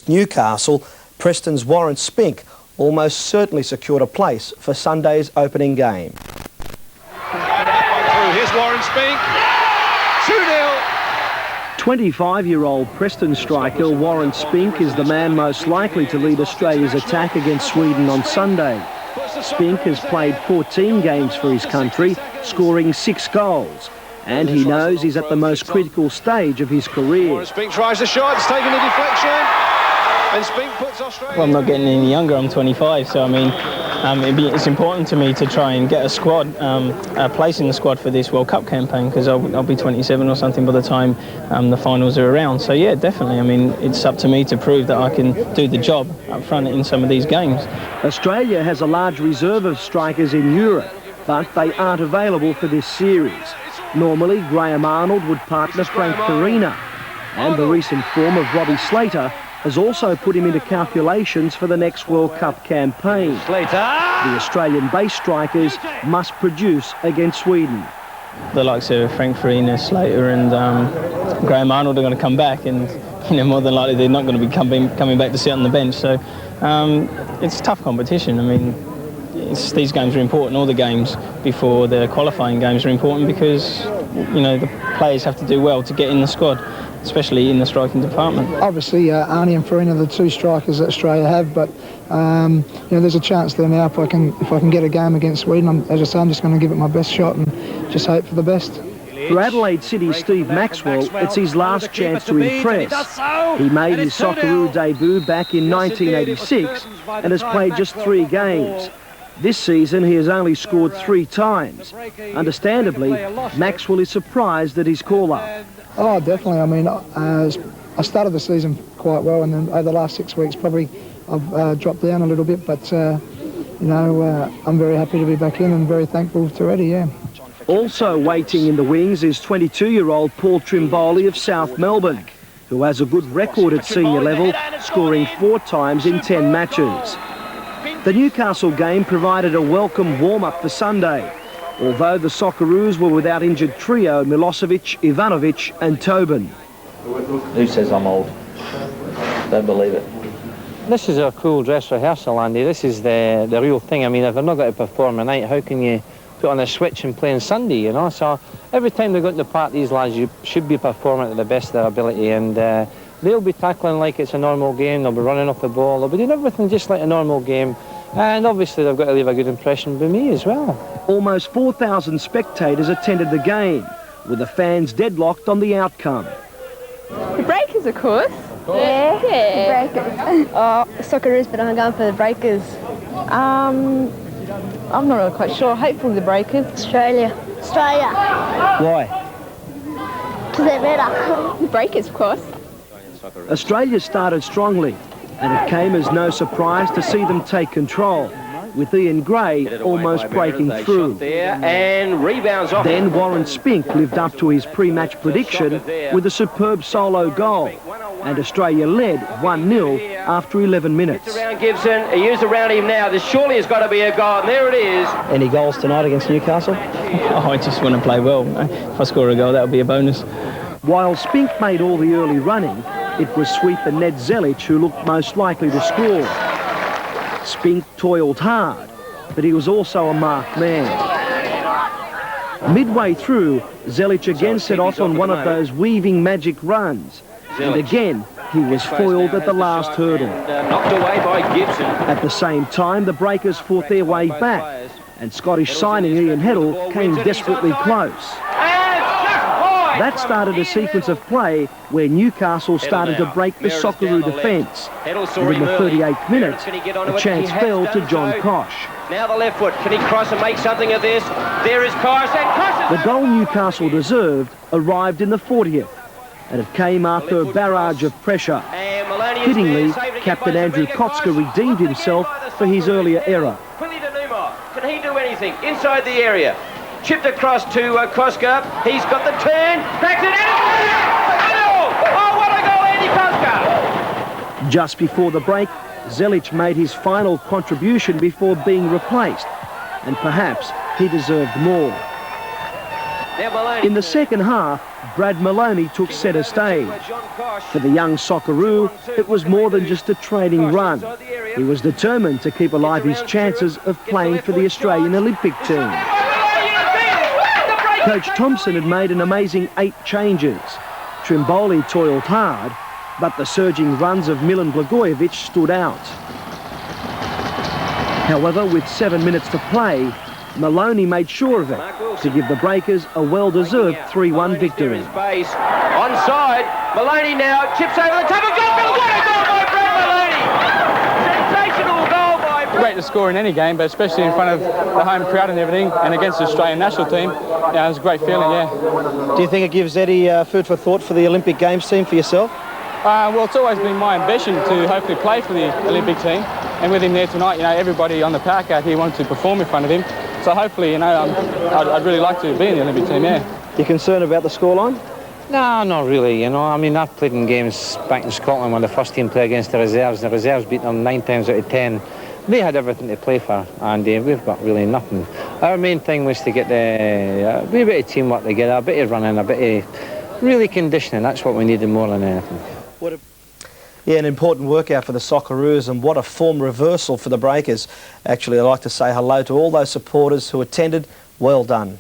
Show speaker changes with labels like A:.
A: Newcastle, Preston's Warren Spink almost certainly secured a place for Sunday's opening game.
B: Here's Warren Spink. 2-0.
C: 25-year-old Preston striker Warren Spink is the man most likely to lead Australia's attack against Sweden on Sunday. Spink has played 14 games for his country, scoring 6 goals. And he knows he's at the most critical stage of his career.
B: Warren Spink tries the shot, it's taken the deflection. And Spink puts Australia...
D: Well, I'm not getting any younger, I'm 25, so I mean, it's important to me to try and get a squad, a place in the squad for this World Cup campaign, because I'll be 27 or something by the time the finals are around. So yeah, definitely, I mean, it's up to me to prove that I can do the job up front in some of these games.
C: Australia has a large reserve of strikers in Europe, but they aren't available for this series. Normally, Graham Arnold would partner Frank Farina, and the recent form of Robbie Slater has also put him into calculations for the next World Cup campaign. The Australian-based strikers must produce against Sweden.
D: The likes of Frank Farina, Slater and Graham Arnold are going to come back, and more than likely they're not going to be coming back to sit on the bench. So it's tough competition. I mean, these games are important. All the games before the qualifying games are important because the players have to do well to get in the squad, especially in the striking department.
E: Obviously, Arnie and Farina are the 2 strikers that Australia have, but there's a chance there now if I can get a game against Sweden. As I say, I'm just going to give it my best shot and just hope for the best.
C: For Adelaide City's Steve Maxwell, it's his last chance to impress. He made his Socceroo debut back in 1986 and has played just 3 games. This season, he has only scored 3 times. Understandably, Maxwell is surprised at his call-up.
E: Oh, definitely. I mean, I started the season quite well, and then over the last 6 weeks, probably I've dropped down a little bit. But I'm very happy to be back in and very thankful to Eddie. Yeah.
C: Also waiting in the wings is 22-year-old Paul Trimboli of South Melbourne, who has a good record at senior level, scoring 4 times in 10 matches. The Newcastle game provided a welcome warm-up for Sunday, although the Socceroos were without injured trio Milosevic, Ivanovic and Tobin.
F: Who says I'm old? Don't believe it.
G: This is a cool dress rehearsal, Andy. This is the real thing. I mean, if they're not going to perform tonight, how can you put on a switch and play on Sunday, So every time they go into the park, these lads should be performing to the best of their ability, and they'll be tackling like it's a normal game. They'll be running off the ball. They'll be doing everything just like a normal game. And obviously they've got to leave a good impression with me as well.
C: Almost 4,000 spectators attended the game, with the fans deadlocked on the outcome.
H: The Breakers, of course. Yeah. The Breakers. The Socceroos, but I'm going for the Breakers. I'm not really quite sure. Hopefully the Breakers. Australia.
C: Why?
H: Because they're better. The Breakers, of course.
C: Australia started strongly, and it came as no surprise to see them take control, with Ian Gray almost breaking through.
I: And rebounds off.
C: Then Warren Spink lived up to his pre-match prediction with a superb solo goal, and Australia led 1-0 after 11 minutes.
I: Around Gibson, he used around him now. There surely has got to be a goal, and there it is.
A: Any goals tonight against Newcastle?
D: I just want to play well. If I score a goal, that would be a bonus.
C: While Spink made all the early running, it was sweeper Ned Zelic who looked most likely to score. Spink toiled hard, but he was also a marked man. Midway through, Zelic again set off on one of those weaving magic runs, and again he was foiled at the last hurdle.
I: Knocked away by Gibson.
C: At the same time, the Breakers fought their way back, and Scottish signing Ian Heddle came desperately close. That started a sequence of play where Newcastle started to break the Socceroo defence. And in the 38th minute, the chance fell to John Kosh.
I: Now the left foot. Can he cross and make something of this? There is Kosh, and Kosh...
C: The goal Newcastle deserved arrived in the 40th, and it came after a barrage of pressure. Fittingly, Captain Andrew Kotska redeemed himself for his earlier error.
I: Can he do anything inside the area? Chipped across to Koska. He's got the turn. Backs it out. Oh, what a goal, Andy Koska!
C: Just before the break, Zelic made his final contribution before being replaced, and perhaps he deserved more. In the second half, Brad Maloney took centre stage. For the young Socceroo, it was more than just a training run. He was determined to keep alive his chances of playing for the Australian Olympic team. Coach Thompson had made an amazing 8 changes. Trimboli toiled hard, but the surging runs of Milan Blagojevic stood out. However, with 7 minutes to play, Maloney made sure of it to give the Breakers a well-deserved 3-1 victory.
I: Onside, Maloney now chips over the top of goal. What a goal by Brad Maloney! Sensational goal by Brad.
J: Great to score in any game, but especially in front of the home crowd and everything, and against the Australian national team. Yeah, it was a great feeling, yeah.
A: Do you think it gives Eddie food for thought for the Olympic Games team for yourself?
J: Well, it's always been my ambition to hopefully play for the Olympic team, and with him there tonight, you know, everybody on the park out here wanted to perform in front of him. So hopefully, you know, I'd really like to be in the Olympic team, yeah.
A: You concerned about the scoreline?
G: No, not really, you know. I mean, I've played in games back in Scotland when the first team played against the reserves. The reserves beat them 9 times out of 10. They had everything to play for, and we've got really nothing. Our main thing was to get a bit of teamwork together, a bit of running, a bit of really conditioning. That's what we needed more than anything.
A: Yeah, an important workout for the Socceroos, and what a form reversal for the Breakers. Actually, I'd like to say hello to all those supporters who attended. Well done.